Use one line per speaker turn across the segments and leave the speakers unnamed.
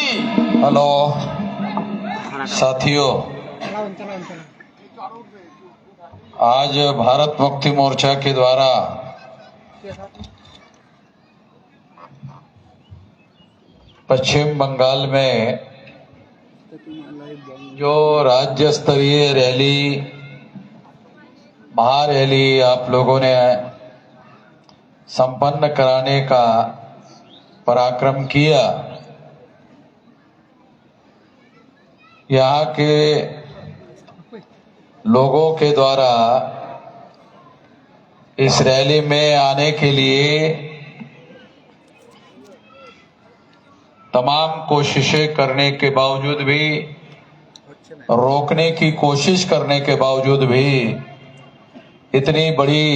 Hello साथियों, आज भारत मुक्ति मोर्चा के द्वारा पश्चिम बंगाल में जो राज्य स्तरीय रैली महारैली आप लोगों ने संपन्न कराने का पराक्रम किया, यहाँ के लोगों के द्वारा इस रैली में आने के लिए तमाम कोशिशें करने के बावजूद भी, रोकने की कोशिश करने के बावजूद भी इतनी बड़ी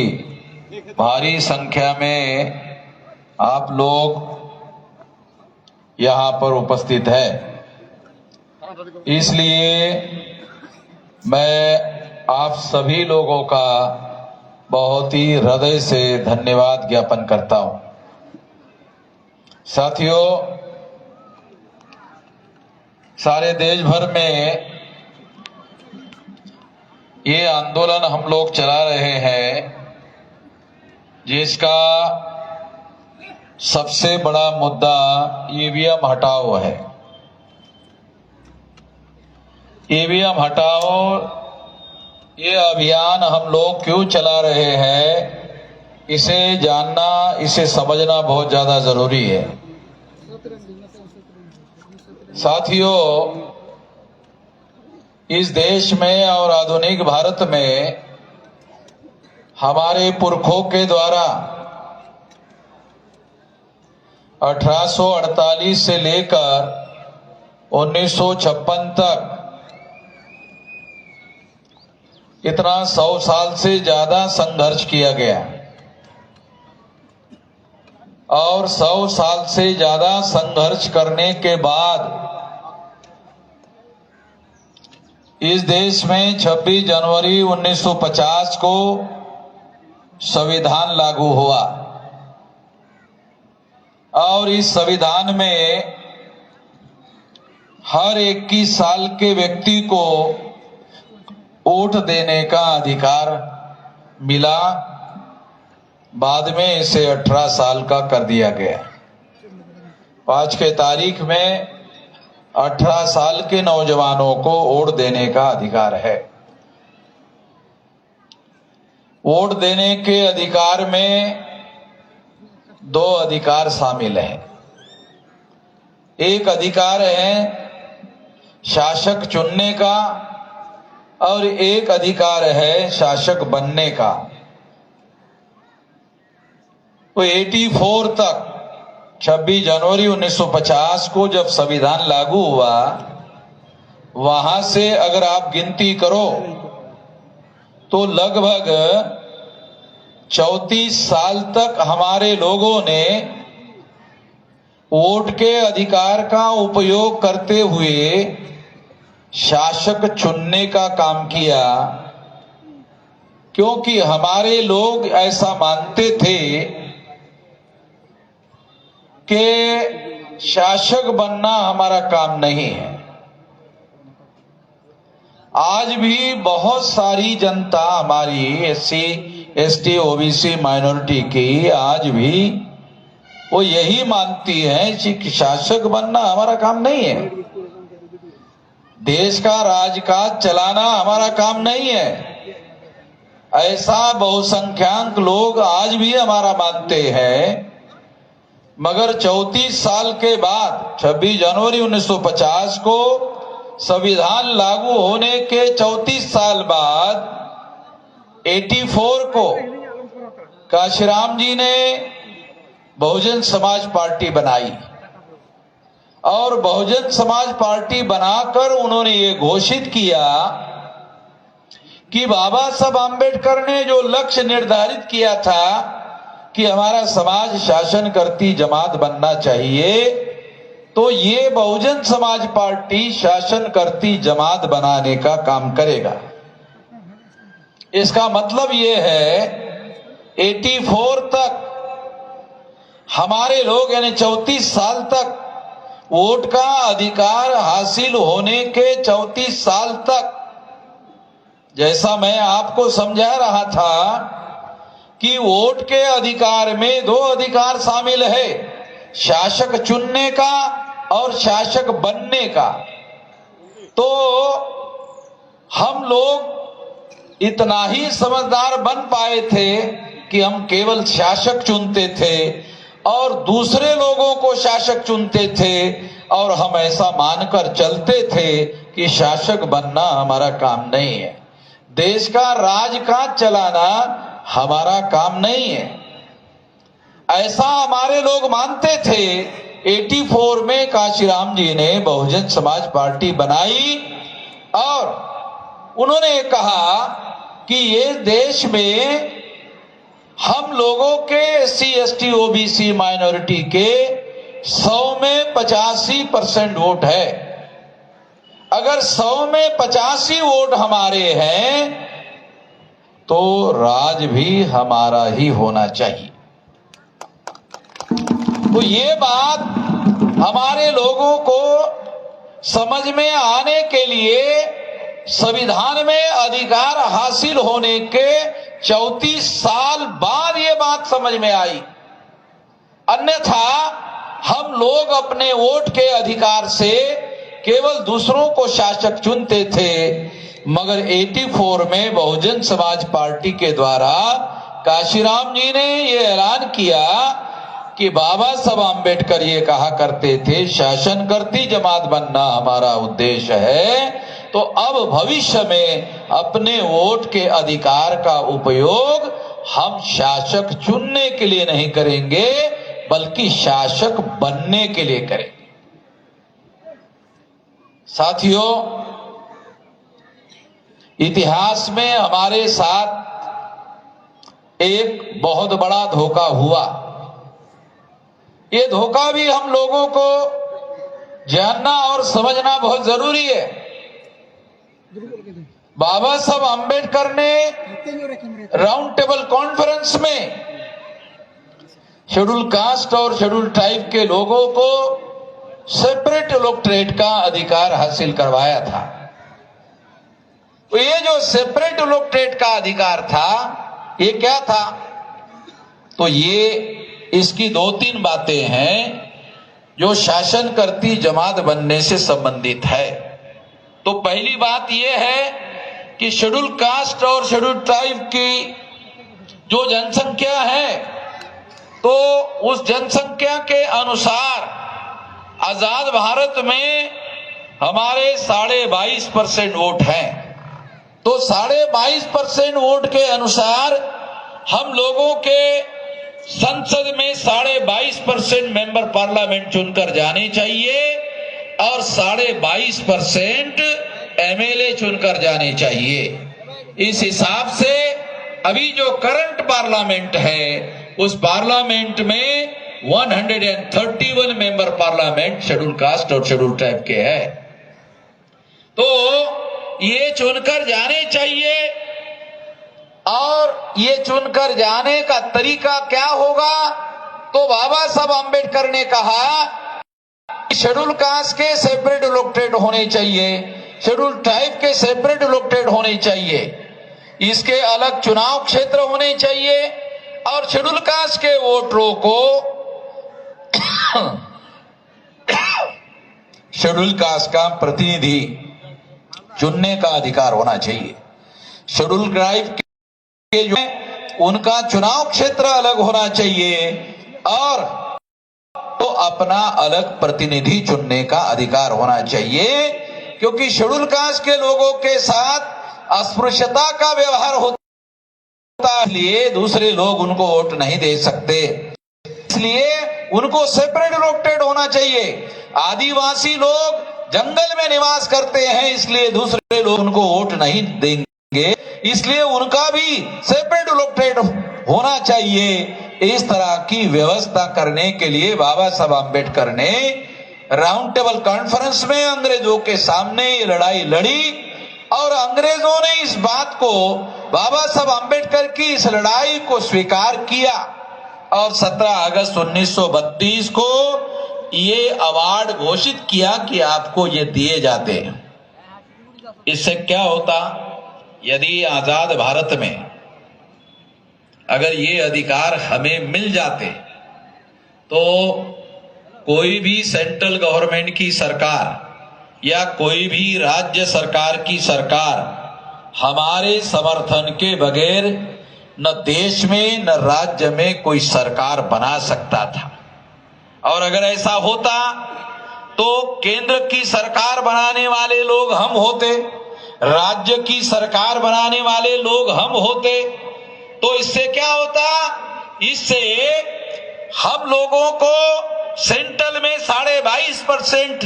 भारी संख्या में आप लोग यहाँ पर उपस्थित है। इसलिए मैं आप सभी लोगों का बहुत ही हृदय से धन्यवाद ज्ञापन करता हूं। साथियों, सारे देश भर में ये आंदोलन हम लोग चला रहे हैं, जिसका सबसे बड़ा मुद्दा ईवीएम हटाओ है। ईवीएम हटाओ ये अभियान हम लोग क्यों चला रहे हैं, इसे जानना, इसे समझना बहुत ज्यादा जरूरी है। साथियों, इस देश में और आधुनिक भारत में हमारे पुरखों के द्वारा 1848 से लेकर 1956 तक इतना 100 साल से ज्यादा संघर्ष किया गया, और 100 साल से ज्यादा संघर्ष करने के बाद इस देश में 26 जनवरी 1950 को संविधान लागू हुआ, और इस संविधान में हर 21 साल के व्यक्ति को वोट देने का अधिकार मिला। बाद में इसे 18 साल का कर दिया गया। आज के तारीख में 18 साल के नौजवानों को वोट देने का अधिकार है। वोट देने के अधिकार में 2 अधिकार शामिल हैं। एक अधिकार है शासक चुनने का, और एक अधिकार है शासक बनने का। तो 84 तक 26 जनवरी 1950 को जब संविधान लागू हुआ, वहां से अगर आप गिनती करो तो लगभग 34 साल तक हमारे लोगों ने वोट के अधिकार का उपयोग करते हुए शासक चुनने का काम किया, क्योंकि हमारे लोग ऐसा मानते थे कि शासक बनना हमारा काम नहीं है। आज भी बहुत सारी जनता हमारी एससी, एसटी, ओबीसी माइनॉरिटी की आज भी वो यही मानती है कि शासक बनना हमारा काम नहीं है, देश का राजकाज चलाना हमारा काम नहीं है। ऐसा बहुसंख्यक लोग आज भी हमारा मानते हैं। मगर 34 साल के बाद 26 जनवरी 1950 को संविधान लागू होने के 34 साल बाद 84 को काशीराम जी ने बहुजन समाज पार्टी बनाई, और बहुजन समाज पार्टी बनाकर उन्होंने ये घोषित किया कि बाबा साहब आम्बेडकर ने जो लक्ष्य निर्धारित किया था कि हमारा समाज शासन करती जमात बनना चाहिए, तो ये बहुजन समाज पार्टी शासन करती जमात बनाने का काम करेगा। इसका मतलब ये है 84 तक हमारे लोग यानी 34 साल तक वोट का अधिकार हासिल होने के 34 साल तक, जैसा मैं आपको समझा रहा था कि वोट के अधिकार में 2 अधिकार शामिल है, शासक चुनने का और शासक बनने का। तो हम लोग इतना ही समझदार बन पाए थे कि हम केवल शासक चुनते थे और दूसरे लोगों को शासक चुनते थे, और हम ऐसा मानकर चलते थे कि शासक बनना हमारा काम नहीं है, देश का राजकाज चलाना हमारा काम नहीं है। ऐसा हमारे लोग मानते थे। 84 में काशीराम जी ने बहुजन समाज पार्टी बनाई और उन्होंने कहा कि ये देश में हम लोगों के SC ST OBC माइनॉरिटी के 100 में 85% वोट है। अगर 100 में 85 वोट हमारे हैं तो राज भी हमारा ही होना चाहिए। तो ये बात हमारे लोगों को समझ में आने के लिए संविधान में अधिकार हासिल होने के 34 साल बाद ये बात समझ में आई। अन्यथा हम लोग अपने वोट के अधिकार से केवल दूसरों को शासक चुनते थे, मगर 84 में बहुजन समाज पार्टी के द्वारा काशीराम जी ने ये ऐलान किया कि बाबा साहब आम्बेडकर ये कहा करते थे, शासन करती जमात बनना हमारा उद्देश्य है। तो अब भविष्य में अपने वोट के अधिकार का उपयोग हम शासक चुनने के लिए नहीं करेंगे, बल्कि शासक बनने के लिए करेंगे। साथियों, इतिहास में हमारे साथ एक बहुत बड़ा धोखा हुआ। ये धोखा भी हम लोगों को जानना और समझना बहुत जरूरी है। बाबा साहब आम्बेडकर ने राउंड टेबल कॉन्फ्रेंस में शेड्यूल कास्ट और शेड्यूल ट्राइब के लोगों को सेपरेट इलेक्टोरेट का अधिकार हासिल करवाया था। तो ये जो सेपरेट इलेक्टोरेट का अधिकार था, ये क्या था? तो ये इसकी 2-3 बातें हैं जो शासन करती जमात बनने से संबंधित है। तो पहली बात यह है कि शेड्यूल कास्ट और शेड्यूल ट्राइब की जो जनसंख्या है, तो उस जनसंख्या के अनुसार आजाद भारत में हमारे 22.5% वोट हैं। तो 22.5% वोट के अनुसार हम लोगों के संसद में 22.5% मेंबर पार्लियामेंट चुनकर जाने चाहिए और 22.5% MLA चुनकर जाने चाहिए। इस हिसाब से अभी जो करंट पार्लियामेंट है, उस पार्लियामेंट में 131 मेंबर पार्लियामेंट शेड्यूल कास्ट और शेड्यूल ट्राइब के है। तो ये चुनकर जाने चाहिए। और ये चुनकर जाने का तरीका क्या होगा? तो बाबा साहब आम्बेडकर ने कहा कि शेड्यूल कास्ट के सेपरेट इलेक्टोरेट होने चाहिए, शेड्यूल ट्राइब के सेपरेट इलेक्टोरेट होने चाहिए, इसके अलग चुनाव क्षेत्र होने चाहिए और शेड्यूल कास्ट के वोटरों को शेड्यूल कास्ट का प्रतिनिधि चुनने का अधिकार होना चाहिए। शेड्यूल ट्राइब के जो उनका चुनाव क्षेत्र अलग होना चाहिए और तो अपना अलग प्रतिनिधि चुनने का अधिकार होना चाहिए, क्योंकि शेड्यूल कास्ट के लोगों के साथ अस्पृश्यता का व्यवहार होता है, इसलिए दूसरे लोग उनको वोट नहीं दे सकते, इसलिए उनको सेपरेट इलेक्टेड होना चाहिए। आदिवासी लोग जंगल में निवास करते हैं, इसलिए दूसरे लोग उनको वोट नहीं देंगे, इसलिए उनका भी सेपरेट इलेक्टेड होना चाहिए। इस तरह की व्यवस्था करने के लिए बाबा साहब आम्बेडकर ने राउंड टेबल कॉन्फ्रेंस में अंग्रेजों के सामने ये लड़ाई लड़ी और अंग्रेजों ने इस बात को, बाबा साहब आम्बेडकर की इस लड़ाई को स्वीकार किया और 17 अगस्त 1932 को ये अवार्ड घोषित किया कि आपको ये दिए जाते हैं। इससे क्या होता, यदि आजाद भारत में अगर ये अधिकार हमें मिल जाते तो कोई भी सेंट्रल गवर्नमेंट की सरकार या कोई भी राज्य सरकार की सरकार हमारे समर्थन के बगैर न देश में न राज्य में कोई सरकार बना सकता था। और अगर ऐसा होता तो केंद्र की सरकार बनाने वाले लोग हम होते, राज्य की सरकार बनाने वाले लोग हम होते। तो इससे क्या होता, इससे हम लोगों को सेंट्रल में 22.5%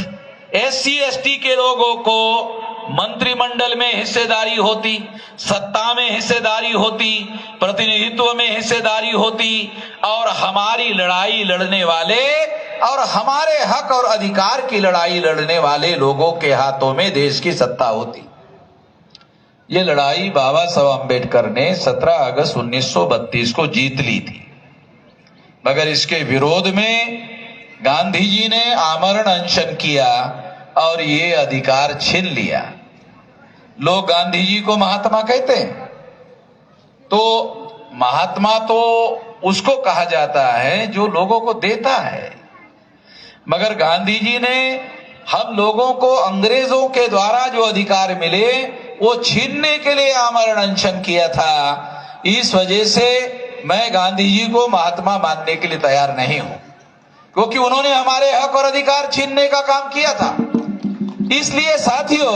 SC/ST के लोगों को मंत्रिमंडल में हिस्सेदारी होती, सत्ता में हिस्सेदारी होती, प्रतिनिधित्व में हिस्सेदारी होती, और हमारी लड़ाई लड़ने वाले और हमारे हक और अधिकार की लड़ाई लड़ने वाले लोगों के हाथों में देश की सत्ता होती। ये लड़ाई बाबा साहब अम्बेडकर ने 17 अगस्त 1932 को जीत ली थी, मगर इसके विरोध में गांधी जी ने आमरण अनशन किया और ये अधिकार छीन लिया। लोग गांधी जी को महात्मा कहते हैं, तो महात्मा तो उसको कहा जाता है जो लोगों को देता है, मगर गांधी जी ने हम लोगों को अंग्रेजों के द्वारा जो अधिकार मिले वो छीनने के लिए आमरण अनशन किया था। इस वजह से मैं गांधी जी को महात्मा मानने के लिए तैयार नहीं हूं, क्योंकि उन्होंने हमारे हक और अधिकार छीनने का काम किया था। इसलिए साथियों,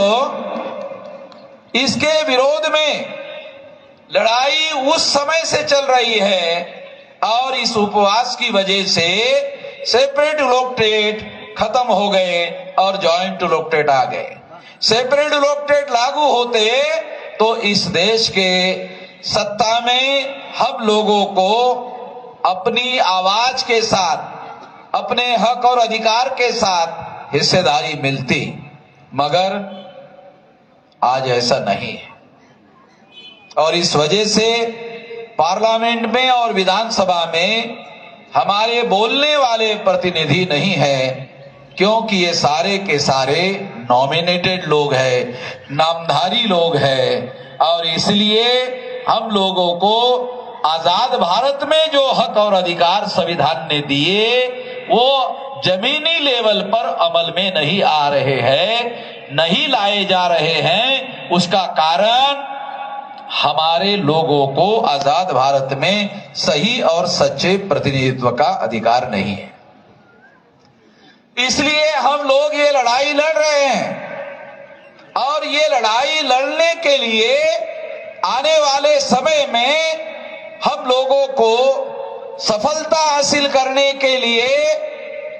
इसके विरोध में लड़ाई उस समय से चल रही है और इस उपवास की वजह से सेपरेट इलेक्टोरेट खत्म हो गए और जॉइंट इलेक्टोरेट आ गए। सेपरेट इलेक्टोरेट लागू होते तो इस देश के सत्ता में हम लोगों को अपनी आवाज के साथ, अपने हक और अधिकार के साथ हिस्सेदारी मिलती, मगर आज ऐसा नहीं है। और इस वजह से पार्लियामेंट में और विधानसभा में हमारे बोलने वाले प्रतिनिधि नहीं है, क्योंकि ये सारे के सारे नॉमिनेटेड लोग हैं, नामधारी लोग हैं। और इसलिए हम लोगों को आजाद भारत में जो हक और अधिकार संविधान ने दिए वो जमीनी लेवल पर अमल में नहीं आ रहे हैं, नहीं लाए जा रहे हैं। उसका कारण हमारे लोगों को आजाद भारत में सही और सच्चे प्रतिनिधित्व का अधिकार नहीं है। इसलिए हम लोग ये लड़ाई लड़ रहे हैं और ये लड़ाई लड़ने के लिए आने वाले समय में हम लोगों को सफलता हासिल करने के लिए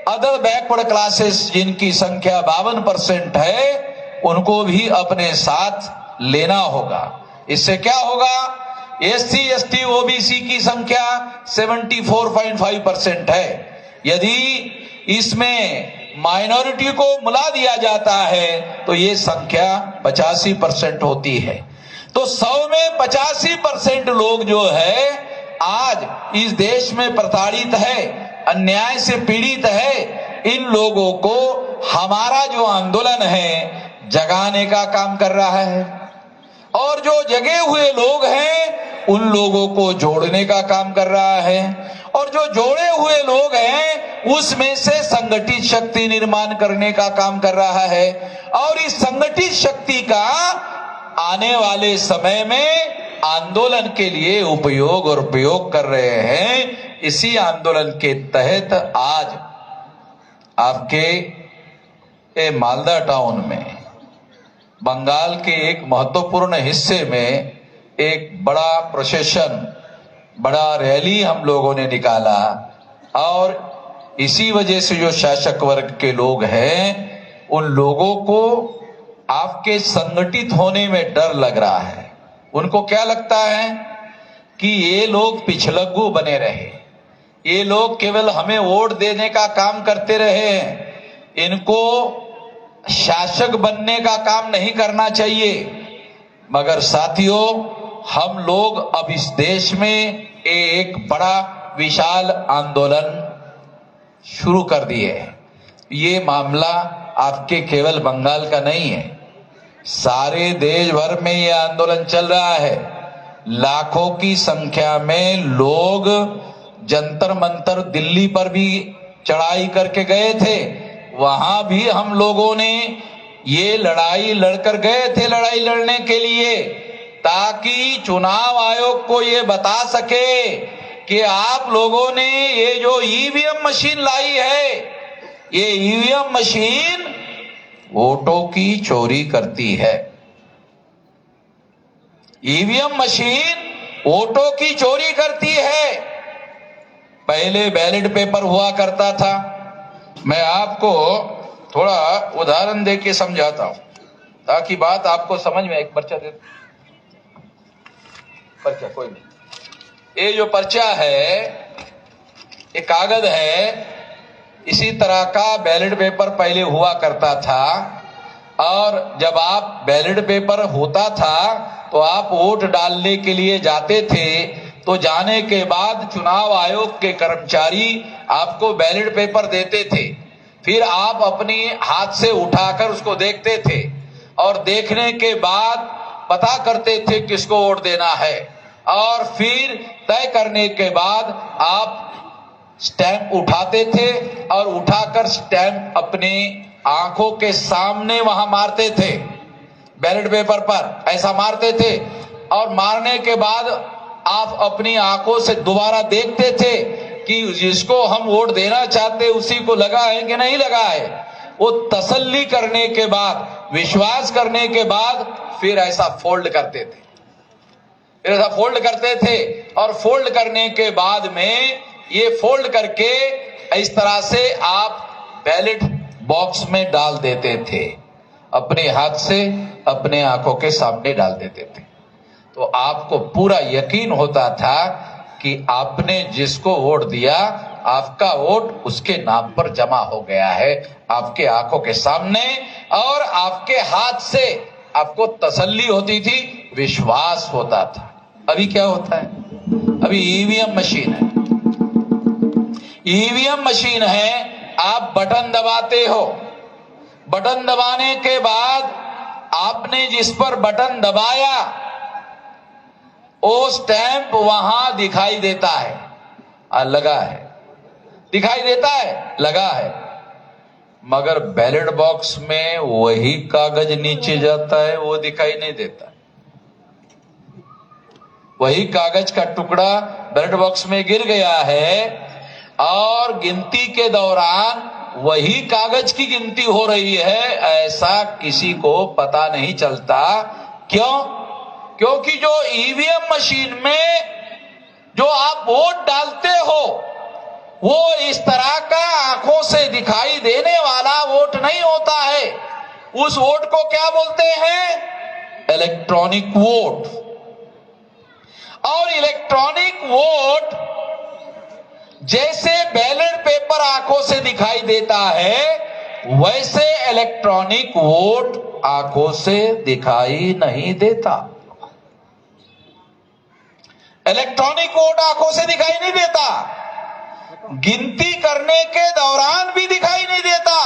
अदर बैकवर्ड क्लासेस जिनकी संख्या 52% है उनको भी अपने साथ लेना होगा। इससे क्या होगा, SC ST OBC की संख्या 74.5% है। यदि इसमें माइनॉरिटी को मिला दिया जाता है तो ये संख्या 85% होती है। तो 100 में 85% लोग जो है आज इस देश में प्रताड़ित है, अन्याय से पीड़ित है। इन लोगों को हमारा जो आंदोलन है जगाने का काम कर रहा है, और जो जगे हुए लोग हैं उन लोगों को जोड़ने का काम कर रहा है, और जो जोड़े हुए लोग हैं उसमें से संगठित शक्ति निर्माण करने का काम कर रहा है। और इस संगठित शक्ति का आने वाले समय में आंदोलन के लिए उपयोग और प्रयोग कर रहे हैं। इसी आंदोलन के तहत आज आपके मालदा टाउन में बंगाल के एक महत्वपूर्ण हिस्से में एक बड़ा प्रोसेशन, बड़ा रैली हम लोगों ने निकाला, और इसी वजह से जो शासक वर्ग के लोग हैं उन लोगों को आपके संगठित होने में डर लग रहा है। उनको क्या लगता है कि ये लोग पिछलग्गू बने रहे, ये लोग केवल हमें वोट देने का काम करते रहे, इनको शासक बनने का काम नहीं करना चाहिए। मगर साथियों, हम लोग अब इस देश में एक बड़ा विशाल आंदोलन शुरू कर दिए हैं। ये मामला आपके केवल बंगाल का नहीं है, सारे देश भर में ये आंदोलन चल रहा है। लाखों की संख्या में लोग जंतर मंतर दिल्ली पर भी चढ़ाई करके गए थे, वहां भी हम लोगों ने ये लड़ाई लड़कर गए थे, लड़ाई लड़ने के लिए, ताकि चुनाव आयोग को ये बता सके कि आप लोगों ने ये जो ईवीएम मशीन लाई है, ये ईवीएम मशीन वोटों की चोरी करती है। ईवीएम मशीन वोटों की चोरी करती है। पहले बैलेट पेपर हुआ करता था, मैं आपको थोड़ा उदाहरण देके समझाता हूं ताकि बात आपको समझ में। एक पर्चा दे, पर्चा कोई नहीं, ये जो पर्चा है ये कागज है, इसी तरह का बैलेट पेपर पहले हुआ करता था। और जब आप बैलेट पेपर होता था तो आप वोट डालने के लिए जाते थे, तो जाने के बाद चुनाव आयोग के कर्मचारी आपको बैलेट पेपर देते थे, फिर आप अपनी हाथ से उठाकर उसको देखते थे और देखने के बाद पता करते थे किसको वोट देना है, और फिर तय करने के बाद आप स्टैंप उठाते थे और उठाकर स्टैंप अपने आंखों के सामने वहां मारते थे, बैलेट पेपर पर ऐसा मारते थे। और मारने के बाद आप अपनी आंखों से दोबारा देखते थे कि जिसको हम वोट देना चाहते उसी को लगा है कि नहीं लगा है। वो तसल्ली करने के बाद, विश्वास करने के बाद फिर ऐसा फोल्ड करते थे, फिर ऐसा फोल्ड करते थे। और फोल्ड करने के बाद में ये फोल्ड करके इस तरह से आप बैलेट बॉक्स में डाल देते थे, अपने हाथ से अपने आंखों के सामने डाल देते थे। तो आपको पूरा यकीन होता था कि आपने जिसको वोट दिया, आपका वोट उसके नाम पर जमा हो गया है, आपके आंखों के सामने और आपके हाथ से। आपको तसल्ली होती थी, विश्वास होता था। अभी क्या होता है? अभी ईवीएम मशीन है, ईवीएम मशीन है, आप बटन दबाते हो, बटन दबाने के बाद आपने जिस पर बटन दबाया वो स्टैंप वहां दिखाई देता है, लगा है, दिखाई देता है, लगा है। मगर बैलेट बॉक्स में वही कागज नीचे जाता है, वो दिखाई नहीं देता। वही कागज का टुकड़ा बैलेट बॉक्स में गिर गया है और गिनती के दौरान वही कागज की गिनती हो रही है, ऐसा किसी को पता नहीं चलता। क्यों? क्योंकि जो ईवीएम मशीन में जो आप वोट डालते हो वो इस तरह का आंखों से दिखाई देने वाला वोट नहीं होता है। उस वोट को क्या बोलते हैं? Electronic vote. और इलेक्ट्रॉनिक वोट जैसे बैलेट पेपर आंखों से दिखाई देता है, वैसे इलेक्ट्रॉनिक वोट आंखों से दिखाई नहीं देता। इलेक्ट्रॉनिक वोट आंखों से दिखाई नहीं देता, गिनती करने के दौरान भी दिखाई नहीं देता।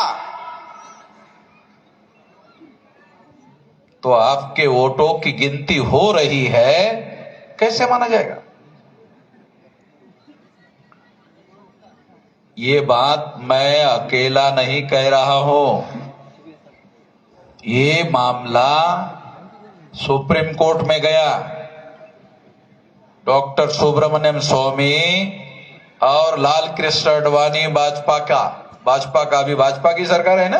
तो आपके वोटों की गिनती हो रही है, कैसे माना जाएगा? ये बात मैं अकेला नहीं कह रहा हूं, ये मामला सुप्रीम कोर्ट में गया। डॉक्टर सुब्रमण्यम स्वामी और लाल कृष्ण आडवाणी भाजपा का भी भाजपा की सरकार है ना,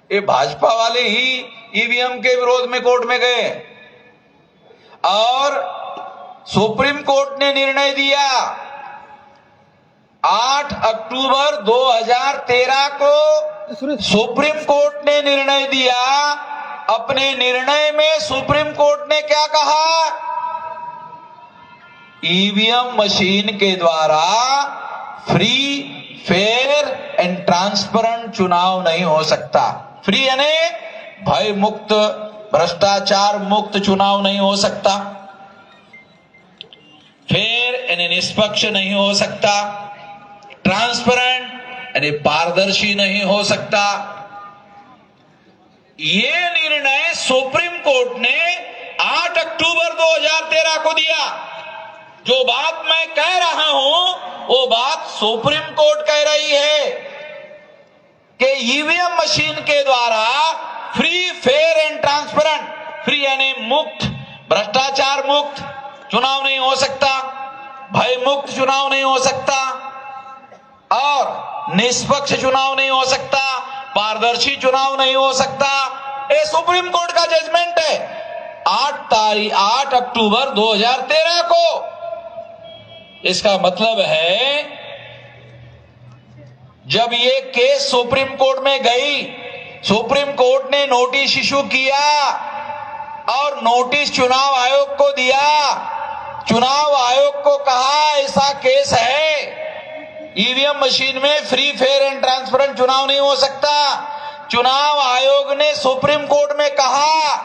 ये भाजपा वाले ही ईवीएम के विरोध में कोर्ट में गए और सुप्रीम कोर्ट ने निर्णय दिया 8 अक्टूबर 2013 को सुप्रीम कोर्ट ने निर्णय दिया। अपने निर्णय में सुप्रीम कोर्ट ने क्या कहा? ईवीएम मशीन के द्वारा फ्री, फेयर एंड ट्रांसपेरेंट चुनाव नहीं हो सकता। फ्री यानी भय मुक्त, भ्रष्टाचार मुक्त चुनाव नहीं हो सकता, फेयर यानी निष्पक्ष नहीं हो सकता, ट्रांसपेरेंट यानी पारदर्शी नहीं हो सकता। ये निर्णय सुप्रीम कोर्ट ने 8 अक्टूबर 2013 को दिया। जो बात मैं कह रहा हूं वो बात सुप्रीम कोर्ट कह रही है कि ईवीएम मशीन के द्वारा free, fair and transparent, free यानी मुक्त, भ्रष्टाचार मुक्त चुनाव नहीं हो सकता, भय मुक्त चुनाव नहीं हो सकता और निष्पक्ष चुनाव नहीं हो सकता, पारदर्शी चुनाव नहीं हो सकता। ये सुप्रीम कोर्ट का जजमेंट है 8 अक्टूबर 2013 को। इसका मतलब है जब ये केस सुप्रीम कोर्ट में गई, सुप्रीम कोर्ट ने नोटिस इशू किया और नोटिस चुनाव आयोग को दिया। चुनाव आयोग को कहा ऐसा केस है, ईवीएम मशीन में फ्री, फेयर एंड ट्रांसपेरेंट चुनाव नहीं हो सकता। चुनाव आयोग ने सुप्रीम कोर्ट में कहा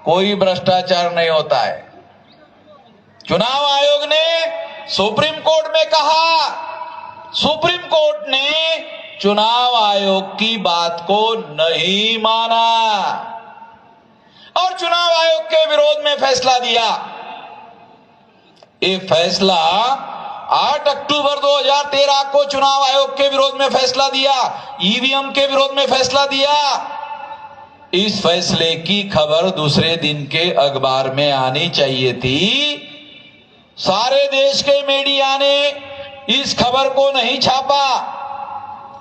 कोई भ्रष्टाचार नहीं होता है। चुनाव आयोग ने सुप्रीम कोर्ट में कहा, सुप्रीम कोर्ट ने चुनाव आयोग की बात को नहीं माना और चुनाव आयोग के विरोध में फैसला दिया। ये फैसला 8 अक्टूबर 2013 को चुनाव आयोग के विरोध में फैसला दिया, ईवीएम के विरोध में फैसला दिया। इस फैसले की खबर दूसरे दिन के अखबार में आनी चाहिए थी। सारे देश के मीडिया ने इस खबर को नहीं छापा,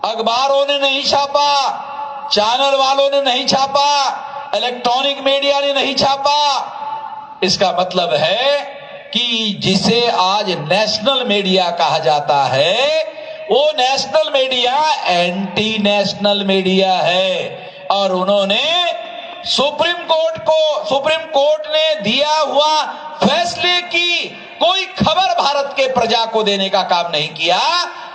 अखबारों ने नहीं छापा, चैनल वालों ने नहीं छापा, इलेक्ट्रॉनिक मीडिया ने नहीं छापा। इसका मतलब है कि जिसे आज नेशनल मीडिया कहा जाता है वो national media anti national media है और उन्होंने सुप्रीम कोर्ट ने दिया हुआ फैसले की कोई खबर भारत के प्रजा को देने का काम नहीं किया।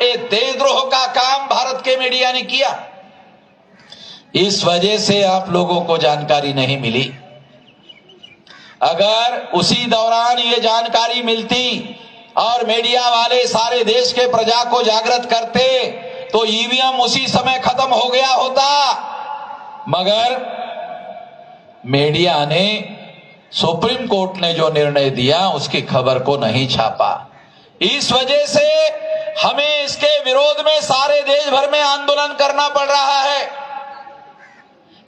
ये देशद्रोह का काम भारत के मीडिया ने किया। इस वजह से आप लोगों को जानकारी नहीं मिली। अगर उसी दौरान ये जानकारी मिलती और मीडिया वाले सारे देश के प्रजा को जागृत करते तो ईवीएम उसी समय खत्म हो गया होता। मगर मीडिया ने, सुप्रीम कोर्ट ने जो निर्णय दिया उसकी खबर को नहीं छापा। इस वजह से हमें इसके विरोध में सारे देश भर में आंदोलन करना पड़ रहा है।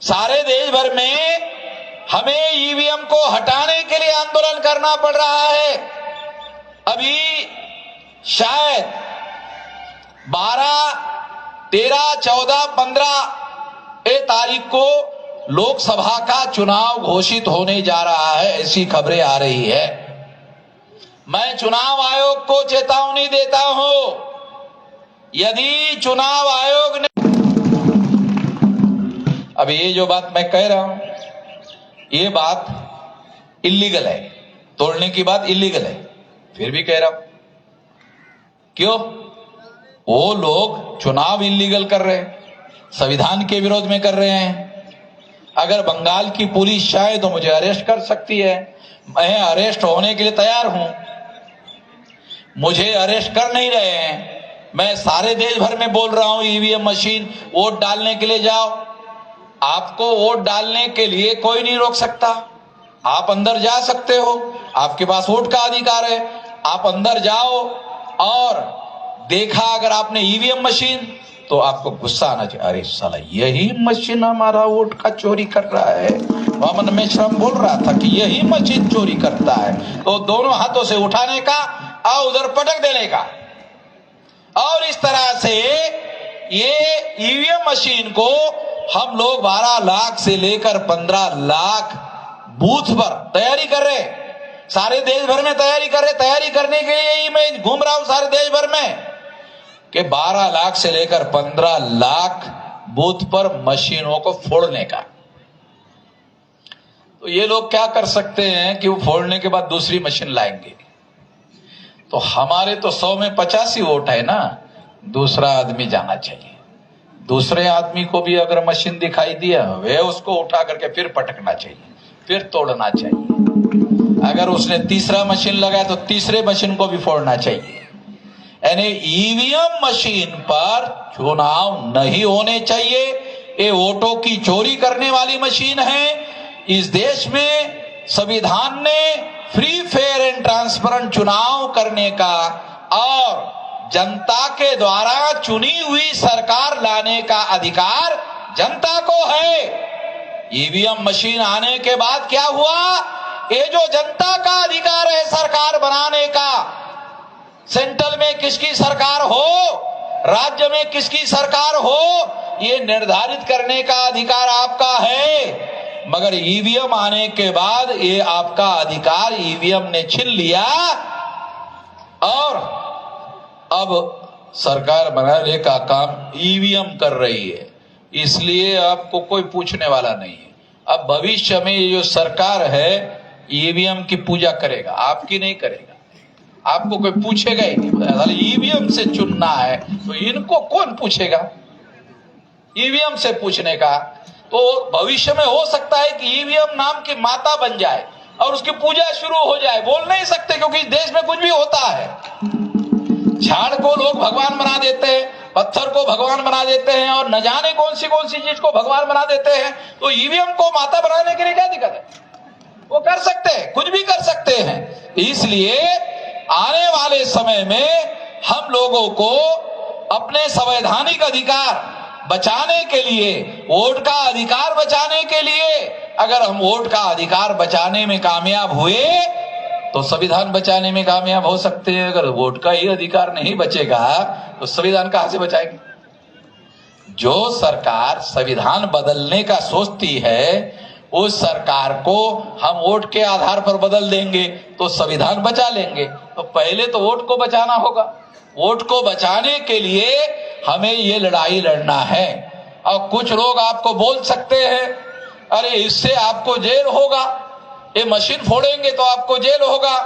सारे देश भर में हमें ईवीएम को हटाने के लिए आंदोलन करना पड़ रहा है। अभी शायद 12, 13, 14, 15 तारीख को लोकसभा का चुनाव घोषित होने जा रहा है, ऐसी खबरें आ रही है। मैं चुनाव आयोग को चेतावनी देता हूं, यदि चुनाव आयोग ने अभी ये जो बात मैं कह रहा हूं ये बात इल्लीगल है, तोड़ने की बात इल्लीगल है, फिर भी कह रहा हूं। क्यों? वो लोग चुनाव इल्लीगल कर रहे हैं, संविधान के विरोध में कर रहे हैं। अगर बंगाल की पुलिस चाहे तो मुझे अरेस्ट कर सकती है, मैं अरेस्ट होने के लिए तैयार हूं। मुझे अरेस्ट कर नहीं रहे हैं, मैं सारे देश भर में बोल रहा हूं ईवीएम मशीन वोट डालने के लिए जाओ। आपको वोट डालने के लिए कोई नहीं रोक सकता, आप अंदर जा सकते हो, आपके पास वोट का अधिकार है। आप अंदर जाओ और देखा अगर आपने ईवीएम मशीन तो आपको गुस्सा आना चाहिए, अरे साला यही मशीन हमारा वोट का चोरी कर रहा है। वामन मेश्राम बोल रहा था कि यही मशीन चोरी करता है, तो दोनों हाथों से उठाने का और उधर पटक देने का। और इस तरह से ये ईवीएम मशीन को हम लोग 12 लाख से लेकर 15 लाख बूथ पर तैयारी कर रहे, सारे देश भर में तैयारी कर रहे। तैयारी करने के लिए ही मैं घूम रहा हूं सारे देश भर में कि 12 लाख से लेकर 15 लाख बूथ पर मशीनों को फोड़ने का। तो ये लोग क्या कर सकते हैं कि वो फोड़ने के बाद दूसरी मशीन लाएंगे। तो हमारे तो 100 में 85 वोट है ना, दूसरा आदमी जाना चाहिए। दूसरे आदमी को भी अगर मशीन दिखाई दिया वे उसको उठा करके फिर पटकना चाहिए, फिर तोड़ना चाहिए। अगर उसने तीसरा मशीन लगाया तो तीसरे मशीन को भी फोड़ना चाहिए। यानी ईवीएम मशीन पर चुनाव नहीं होने चाहिए। ये वोटों की चोरी करने वाली मशीन है। इस देश में संविधान ने फ्री फेयर एंड ट्रांसपेरेंट चुनाव करने का और जनता के द्वारा चुनी हुई सरकार लाने का अधिकार जनता को है। ईवीएम मशीन आने के बाद क्या हुआ? ये जो जनता का अधिकार है सरकार बनाने का, सेंट्रल में किसकी सरकार हो, राज्य में किसकी सरकार हो, ये निर्धारित करने का अधिकार आपका है। मगर ईवीएम आने के बाद ये आपका अधिकार ईवीएम ने छीन लिया और अब सरकार बनाने का काम ईवीएम कर रही है। इसलिए आपको कोई पूछने वाला नहीं है। अब भविष्य में ये जो सरकार है ईवीएम की पूजा करेगा, आपकी नहीं करेगा। आपको कोई पूछेगा ही नहीं। ईवीएम से चुनना है तो इनको कौन पूछेगा? ईवीएम से पूछने का तो भविष्य में हो सकता है कि ईवीएम नाम की माता बन जाए और उसकी पूजा शुरू हो जाए। बोल नहीं सकते क्योंकि देश में कुछ भी होता है। झाड़ को लोग भगवान बना देते हैं, पत्थर को भगवान बना देते हैं और न जाने कौन सी चीज को भगवान बना देते हैं। तो ईवीएम को माता बनाने के लिए क्या दिक्कत है? वो कर सकते हैं, कुछ भी कर सकते हैं। इसलिए आने वाले समय में हम लोगों को अपने संवैधानिक अधिकार बचाने के लिए, वोट का अधिकार बचाने के लिए, अगर हम वोट का अधिकार बचाने में कामयाब हुए तो संविधान बचाने में कामयाब हो सकते हैं। अगर वोट का ही अधिकार नहीं बचेगा तो संविधान कहां से बचाएंगे? जो सरकार संविधान बदलने का सोचती है उस सरकार को हम वोट के आधार पर बदल देंगे तो संविधान बचा लेंगे। तो पहले तो वोट को बचाना होगा। वोट को बचाने के लिए हमें ये लड़ाई लड़ना है। और कुछ लोग आपको बोल सकते हैं अरे इससे आपको जेल होगा, ये मशीन फोड़ेंगे तो आपको जेल होगा।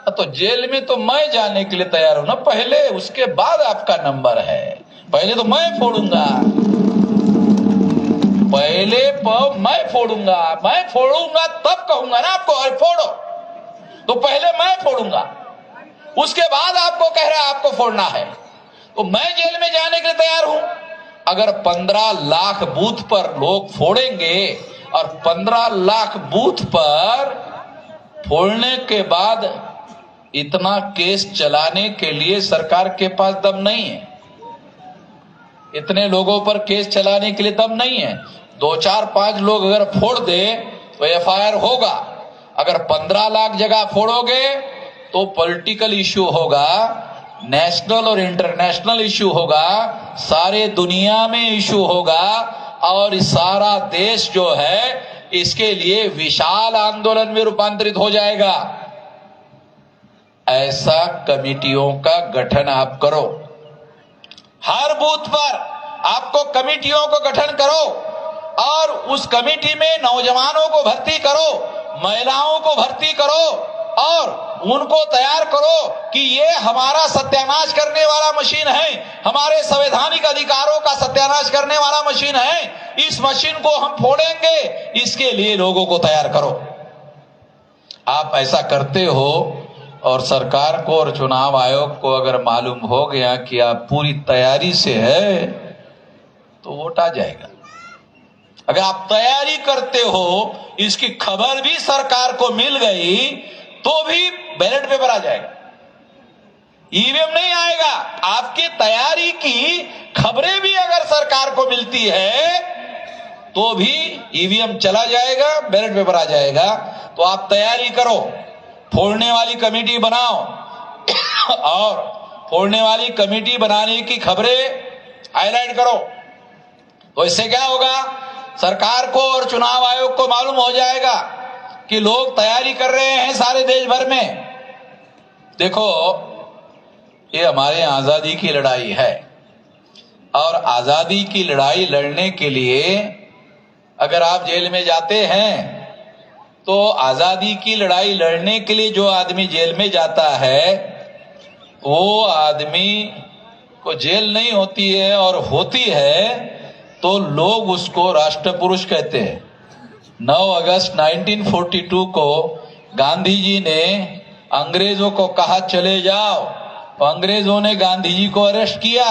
तो जेल में तो मैं जाने के लिए तैयार हूं ना पहले, उसके बाद आपका नंबर है। पहले तो मैं फोड़ूंगा, पहले मैं फोड़ूंगा तब कहूंगा ना आपको अरे फोड़ो। तो पहले मैं फोड़ूंगा, उसके बाद आपको कह रहा है आपको फोड़ना है। तो मैं जेल में जाने के लिए तैयार हूं। अगर 15 लाख बूथ पर लोग फोड़ेंगे और 15 लाख बूथ पर फोड़ने के बाद इतना केस चलाने के लिए सरकार के पास दम नहीं है। इतने लोगों पर केस चलाने के लिए दम नहीं है। 2, 4, 5 लोग अगर फोड़ दे तो एफआईआर होगा। अगर 15 लाख जगह फोड़ोगे तो पॉलिटिकल इश्यू होगा, नेशनल और इंटरनेशनल इश्यू होगा, सारे दुनिया में इश्यू होगा और सारा देश जो है इसके लिए विशाल आंदोलन में रूपांतरित हो जाएगा। ऐसा कमेटियों का गठन आप करो। हर बूथ पर आपको कमेटियों को गठन करो और उस कमेटी में नौजवानों को भर्ती करो, महिलाओं को भर्ती करो और उनको तैयार करो कि ये हमारा सत्यानाश करने वाला मशीन है, हमारे संवैधानिक अधिकारों का सत्यानाश करने वाला मशीन है। इस मशीन को हम फोड़ेंगे, इसके लिए लोगों को तैयार करो। आप ऐसा करते हो और सरकार को और चुनाव आयोग को अगर मालूम हो गया कि आप पूरी तैयारी से है तो वोट आ जाएगा। अगर आप तैयारी करते हो, इसकी खबर भी सरकार को मिल गई तो भी बैलेट पेपर आ जाएगा, ईवीएम नहीं आएगा। आपकी तैयारी की खबरें भी अगर सरकार को मिलती है तो भी ईवीएम चला जाएगा, बैलेट पेपर आ जाएगा। तो आप तैयारी करो, फोड़ने वाली कमेटी बनाओ और फोड़ने वाली कमेटी बनाने की खबरें हाईलाइट करो। तो इससे क्या होगा? सरकार को और चुनाव आयोग को मालूम हो जाएगा कि लोग तैयारी कर रहे हैं सारे देश भर में। देखो, ये हमारे आजादी की लड़ाई है और आजादी की लड़ाई लड़ने के लिए अगर आप जेल में जाते हैं तो आजादी की लड़ाई लड़ने के लिए जो आदमी जेल में जाता है वो आदमी को जेल नहीं होती है और होती है तो लोग उसको राष्ट्रपुरुष कहते हैं। 9 अगस्त 1942 को गांधी जी ने अंग्रेजों को कहा चले जाओ, तो अंग्रेजों ने गांधी जी को अरेस्ट किया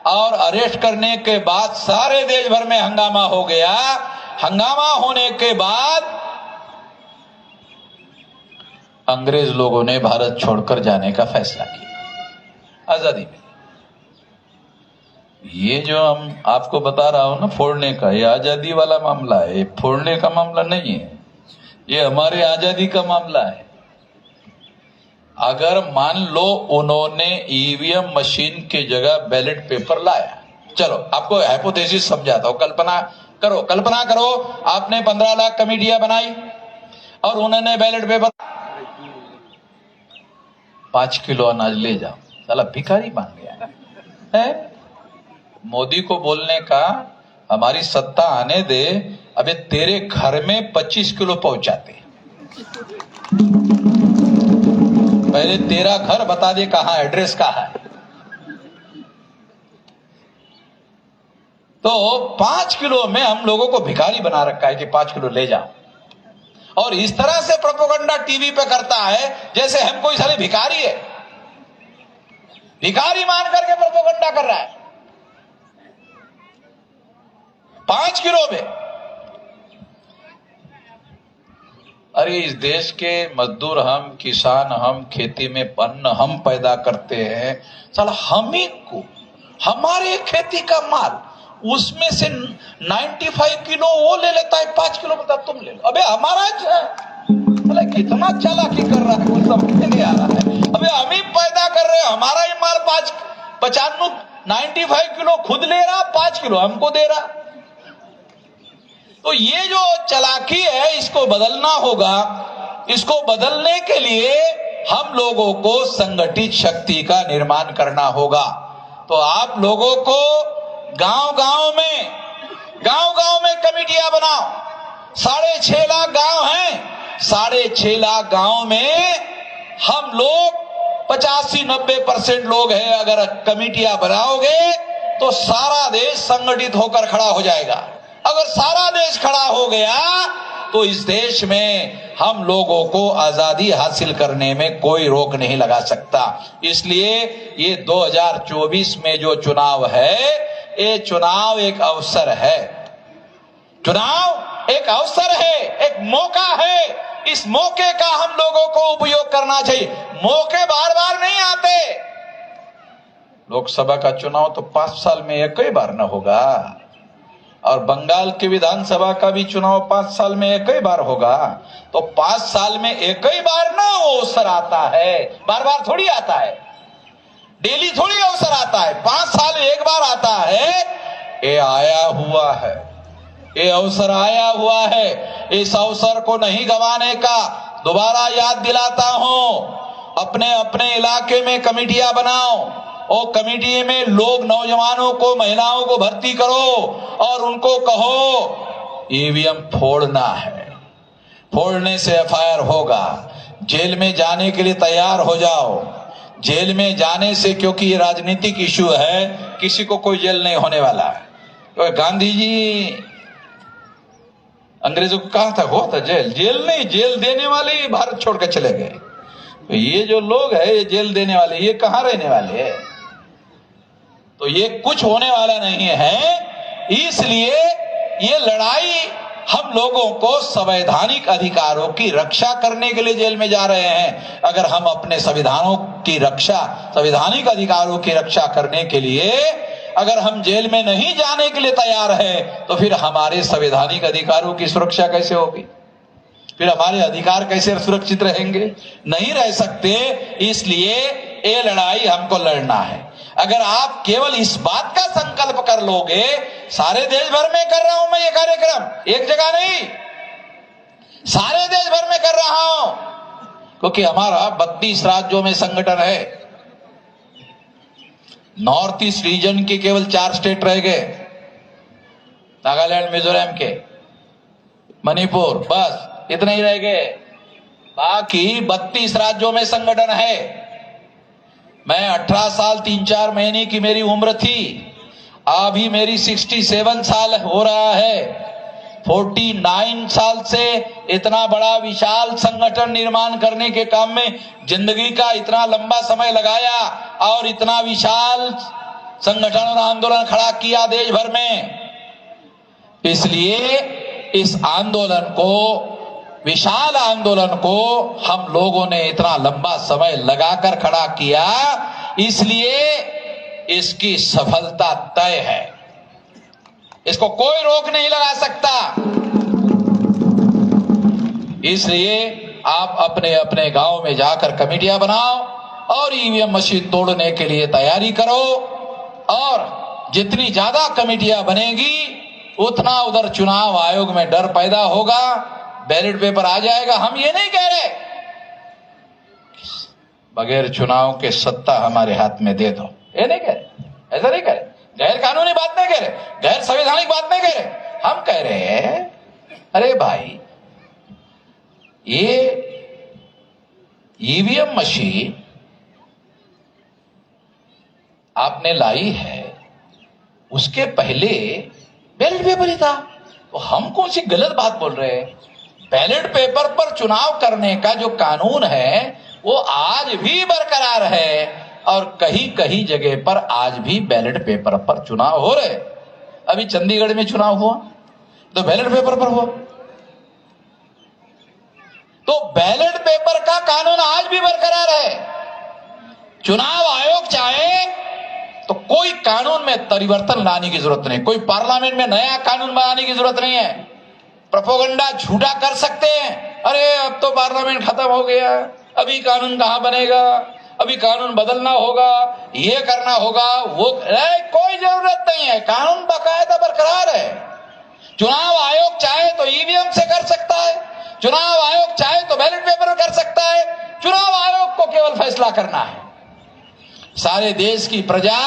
और अरेस्ट करने के बाद सारे देश भर में हंगामा हो गया। हंगामा होने के बाद अंग्रेज लोगों ने भारत छोड़कर जाने का फैसला किया आजादी में। ये जो हम आपको बता रहा हूं ना फोड़ने का, ये आजादी वाला मामला है, ये फोड़ने का मामला नहीं है, ये हमारे आजादी का मामला है। अगर मान लो उन्होंने ईवीएम मशीन के जगह बैलेट पेपर लाया, चलो आपको हाइपोथेसिस समझाता हूं, कल्पना करो आपने 15 लाख कमेटियां बनाई और उन्होंने बैलेट पेपर 5 किलो अनाज ले जाओ, साला भिखारी बन गया है। मोदी को बोलने का हमारी सत्ता आने दे, अबे तेरे घर में 25 किलो पहुंचाते, पहले तेरा घर बता दे कहां, एड्रेस कहां है। तो 5 किलो में हम लोगों को भिखारी बना रखा है कि 5 किलो ले जाओ, और इस तरह से प्रोपेगेंडा टीवी पे करता है जैसे हम कोई साले भिखारी है, भिखारी मान करके प्रोपेगेंडा कर रहा है 5 किलो में। अरे इस देश के मजदूर हम, किसान हम, खेती में अन्न हम पैदा करते हैं, साला हम ही को हमारे खेती का माल उसमें से 95 किलो वो ले लेता है, 5 किलो बता तुम ले लो। अबे हमारा कितना चालाकी कर रहा है, वो समझ नहीं आ रहा है। अबे हम ही पैदा कर रहे हैं, हमारा ही माल 95 किलो खुद ले रहा, 5 किलो हमको दे रहा। तो ये जो चालाकी है इसको बदलना होगा। इसको बदलने के लिए हम लोगों को संगठित शक्ति का निर्माण करना होगा। तो आप लोगों को गांव-गांव में कमेटियां बनाओ। 6.5 लाख गांव हैं, 6.5 लाख गांव में हम लोग 85-90% लोग हैं। अगर कमेटियां बनाओगे तो सारा देश संगठित होकर खड़ा हो जाएगा। अगर सारा देश खड़ा हो गया तो इस देश में हम लोगों को आजादी हासिल करने में कोई रोक नहीं लगा सकता। इसलिए ये 2024 में जो चुनाव है, ये चुनाव एक अवसर है, चुनाव एक अवसर है, एक मौका है। इस मौके का हम लोगों को उपयोग करना चाहिए। मौके बार बार नहीं आते। लोकसभा का चुनाव तो 5 साल में एक ही बार न होगा, और बंगाल की विधानसभा का भी चुनाव 5 साल में एक ही बार होगा। तो 5 साल में एक ही बार ना वो अवसर आता है, बार बार थोड़ी आता है, डेली थोड़ी अवसर आता है, 5 साल में एक बार आता है। ये आया हुआ है, ये अवसर आया हुआ है। इस अवसर को नहीं गंवाने का दोबारा याद दिलाता हूं। अपने अपने इलाके में कमेटियां बनाओ और कमेटी में लोग, नौजवानों को, महिलाओं को भर्ती करो और उनको कहो ईवीएम फोड़ना है, फोड़ने से एफआईआर होगा, जेल में जाने के लिए तैयार हो जाओ। जेल में जाने से, क्योंकि ये राजनीतिक इशू है, किसी को कोई जेल नहीं होने वाला है। तो गांधी जी अंग्रेजों को कहा था, हुआ था जेल, जेल नहीं, जेल देने वाले ही भारत छोड़ के चले गए। तो ये जो लोग है, ये जेल देने वाले, ये कहां रहने वाले हैं? तो ये कुछ होने वाला नहीं है। इसलिए ये लड़ाई हम लोगों को संवैधानिक अधिकारों की रक्षा करने के लिए जेल में जा रहे हैं। अगर हम अपने संविधानों की रक्षा, संवैधानिक अधिकारों की रक्षा करने के लिए अगर हम जेल में नहीं जाने के लिए तैयार हैं, तो फिर हमारे संवैधानिक अधिकारों की सुरक्षा कैसे होगी? फिर हमारे अधिकार कैसे सुरक्षित रहेंगे? नहीं रह सकते। इसलिए ये लड़ाई हमको लड़ना है। अगर आप केवल इस बात का संकल्प कर लोगे, सारे देश भर में कर रहा हूं मैं ये कार्यक्रम, एक जगह नहीं, सारे देश भर में कर रहा हूं, क्योंकि हमारा 32 राज्यों में संगठन है। नॉर्थ ईस्ट रीजन के केवल 4 स्टेट रह गए, नागालैंड, मिजोरम के, मणिपुर, बस इतने ही रह गए। बाकी 32 राज्यों में संगठन है। मैं 18 साल 3-4 महीने की मेरी उम्र थी, अभी मेरी 67 साल हो रहा है। 49 साल से इतना बड़ा विशाल संगठन निर्माण करने के काम में जिंदगी का इतना लंबा समय लगाया और इतना विशाल संगठन और आंदोलन खड़ा किया देश भर में। इसलिए इस आंदोलन को, विशाल आंदोलन को हम लोगों ने इतना लंबा समय लगाकर खड़ा किया, इसलिए इसकी सफलता तय है। इसको कोई रोक नहीं लगा सकता। इसलिए आप अपने अपने गांव में जाकर कमेटियां बनाओ और ईवीएम मशीन तोड़ने के लिए तैयारी करो, और जितनी ज्यादा कमेटियां बनेगी उतना उधर चुनाव आयोग में डर पैदा होगा, बैलेट पेपर आ जाएगा। हम ये नहीं कह रहे बगैर चुनाव के सत्ता हमारे हाथ में दे दो, ये नहीं कह रहे, ऐसा नहीं कह रहे, गैर कानूनी बात नहीं कह रहे, गैर संवैधानिक बात नहीं कह रहे। हम कह रहे हैं अरे भाई, ये ईवीएम मशीन आपने लाई है, उसके पहले बैलेट पेपर ही था, तो हम कौन सी गलत बात बोल रहे हैं? बैलेट पेपर पर चुनाव करने का जो कानून है वो आज भी बरकरार है, और कहीं कहीं जगह पर आज भी बैलेट पेपर पर चुनाव हो रहे। अभी चंडीगढ़ में चुनाव हुआ तो बैलेट पेपर पर हुआ, तो बैलेट पेपर का कानून आज भी बरकरार है। चुनाव आयोग चाहे तो कोई कानून में परिवर्तन लाने की जरूरत नहीं, कोई पार्लियामेंट में नया कानून बनाने की जरूरत नहीं है। प्रोपेगेंडा झूठा कर सकते हैं, अरे अब तो पार्लियामेंट खत्म हो गया, अभी कानून कहां बनेगा, अभी कानून बदलना होगा, ये करना होगा, वो कोई जरूरत नहीं है। कानून बाकायदा बरकरार है। चुनाव आयोग चाहे तो ईवीएम से कर सकता है, चुनाव आयोग चाहे तो बैलेट पेपर कर सकता है। चुनाव आयोग को केवल फैसला करना है। सारे देश की प्रजा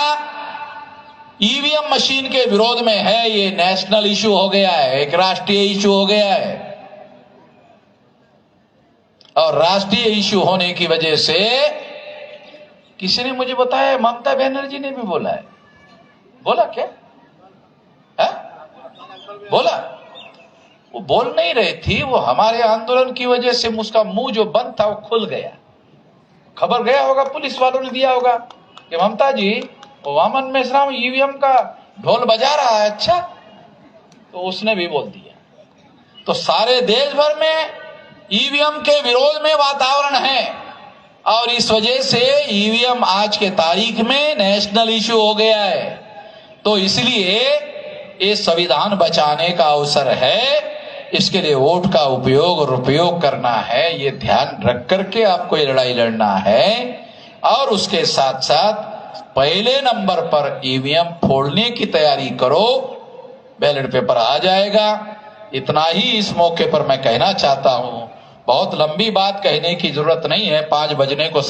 ईवीएम मशीन के विरोध में है, ये नेशनल इशू हो गया है, एक राष्ट्रीय इशू हो गया है, और राष्ट्रीय इशू होने की वजह से किसी ने मुझे बताया, ममता बनर्जी ने भी बोला है। बोला क्या है? बोला? वो बोल नहीं रही थी, वो हमारे आंदोलन की वजह से उसका मुंह जो बंद था वो खुल गया। खबर गया होगा, पुलिस वालों ने दिया होगा कि ममता जी वामन मेश्राम ईवीएम का ढोल बजा रहा है। अच्छा, तो उसने भी बोल दिया। तो सारे देश भर में ईवीएम के विरोध में वातावरण है, और इस वजह से ईवीएम आज के तारीख में नेशनल इशू हो गया है। तो इसलिए ये संविधान बचाने का अवसर है, इसके लिए वोट का उपयोग और उपयोग करना है। ये ध्यान रख करके आपको ये लड़ाई लड़ना है, और उसके साथ साथ पहले नंबर पर ईवीएम फोड़ने की तैयारी करो। बैलेट पेपर आ जाएगा। इतना ही इस मौके पर मैं कहना चाहता हूं। बहुत लंबी बात कहने की जरूरत नहीं है, 5 बजने को